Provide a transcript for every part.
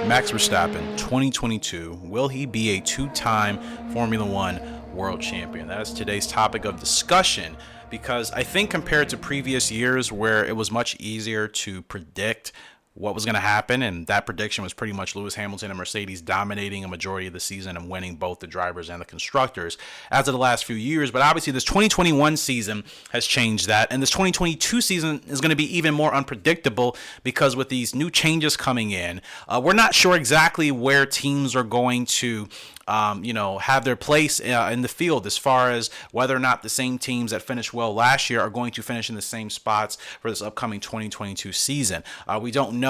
Max Verstappen, 2022. Will he be a two-time Formula One world champion? That is today's topic of discussion, because I think compared to previous years where it was much easier to predict what was going to happen, and that prediction was pretty much Lewis Hamilton and Mercedes dominating a majority of the season and winning both the drivers and the constructors as of the last few years. But obviously this 2021 season has changed that, and this 2022 season is going to be even more unpredictable because with these new changes coming in, we're not sure exactly where teams are going to have their place in the field, as far as whether or not the same teams that finished well last year are going to finish in the same spots for this upcoming 2022 season. We don't know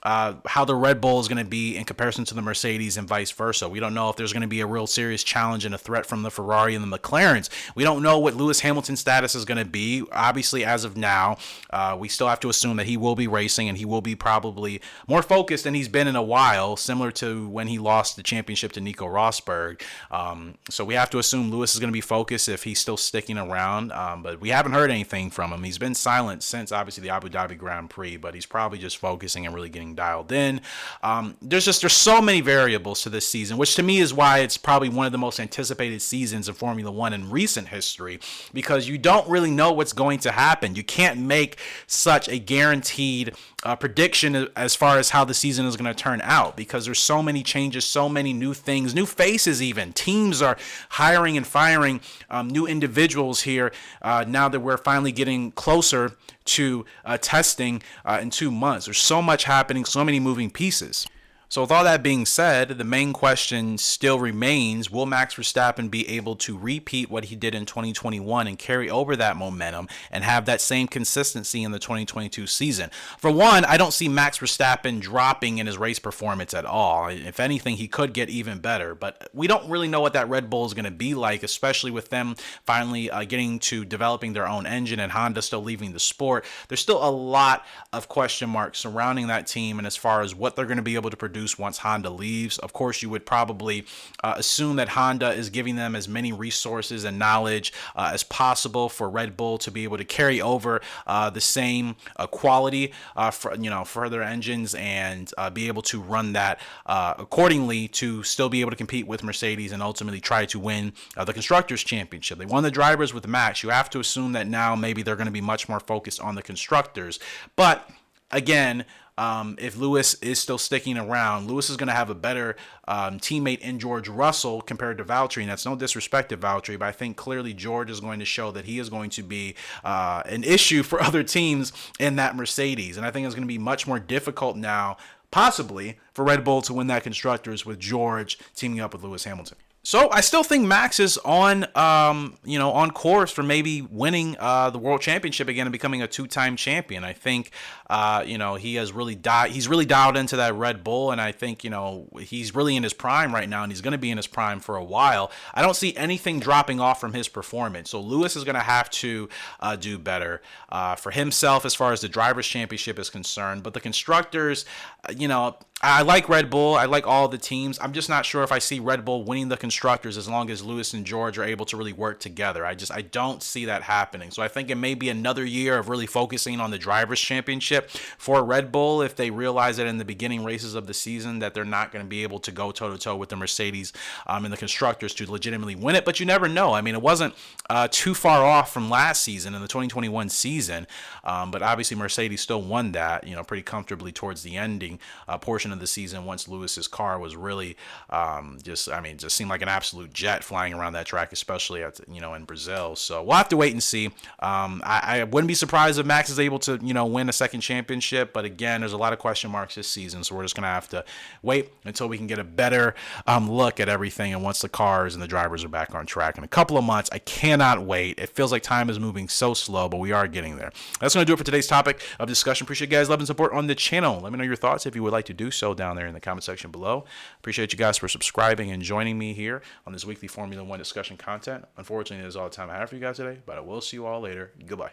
how the Red Bull is going to be in comparison to the Mercedes and vice versa. We don't know if there's going to be a real serious challenge and a threat from the Ferrari and the McLarens. We don't know what Lewis Hamilton's status is going to be. Obviously, as of now, we still have to assume that he will be racing and he will be probably more focused than he's been in a while, similar to when he lost the championship to Nico Rosberg. So we have to assume Lewis is going to be focused if he's still sticking around, but we haven't heard anything from him. He's been silent since obviously the Abu Dhabi Grand Prix, but he's probably just focusing and really getting dialed in. There's so many variables to this season, which to me is why it's probably one of the most anticipated seasons in Formula One in recent history, because you don't really know what's going to happen. You can't make such a guaranteed prediction as far as how the season is going to turn out, because there's so many changes, so many new things, new faces even. Teams are hiring and firing new individuals here now that we're finally getting closer to testing in 2 months. There's so much happening, so many moving pieces. So with all that being said, the main question still remains, will Max Verstappen be able to repeat what he did in 2021 and carry over that momentum and have that same consistency in the 2022 season? For one, I don't see Max Verstappen dropping in his race performance at all. If anything, he could get even better, but we don't really know what that Red Bull is going to be like, especially with them finally getting to developing their own engine and Honda still leaving the sport. There's still a lot of question marks surrounding that team, and as far as what they're going to be able to produce once Honda leaves. Of course, you would probably assume that Honda is giving them as many resources and knowledge as possible for Red Bull to be able to carry over the same quality for their engines and be able to run that accordingly to still be able to compete with Mercedes and ultimately try to win the Constructors' Championship. They won the drivers with Max. You have to assume that now maybe they're going to be much more focused on the constructors. But again, if Lewis is still sticking around, Lewis is going to have a better teammate in George Russell compared to Valtteri. And that's no disrespect to Valtteri, but I think clearly George is going to show that he is going to be an issue for other teams in that Mercedes. And I think it's going to be much more difficult now, possibly, for Red Bull to win that Constructors with George teaming up with Lewis Hamilton. So I still think Max is on course for maybe winning the World Championship again and becoming a two-time champion. I think, he has he's really dialed into that Red Bull, and I think, he's really in his prime right now, and he's going to be in his prime for a while. I don't see anything dropping off from his performance. So Lewis is going to have to do better for himself as far as the Drivers' Championship is concerned. But the Constructors, I like Red Bull. I like all the teams. I'm just not sure if I see Red Bull winning the Constructors as long as Lewis and George are able to really work together. I don't see that happening. So I think it may be another year of really focusing on the Drivers' Championship for Red Bull if they realize that in the beginning races of the season that they're not going to be able to go toe-to-toe with the Mercedes and the Constructors to legitimately win it. But you never know. I mean, it wasn't too far off from last season in the 2021 season. But obviously Mercedes still won that, pretty comfortably towards the ending portion of the season once Lewis's car was really just seemed like an absolute jet flying around that track, especially at in Brazil. So we'll have to wait and see. I wouldn't be surprised if Max is able to win a second championship, but again, there's a lot of question marks this season, so we're just gonna have to wait until we can get a better look at everything, and once the cars and the drivers are back on track in a couple of months. I cannot wait. It feels like time is moving so slow, but we are getting there. That's gonna do it for today's topic of discussion. Appreciate you guys' love and support on the channel. Let me know your thoughts if you would like to do so down there in the comment section below. Appreciate you guys for subscribing and joining me here on this weekly Formula One discussion content. Unfortunately, that is all the time I have for you guys today, but I will see you all later. Goodbye.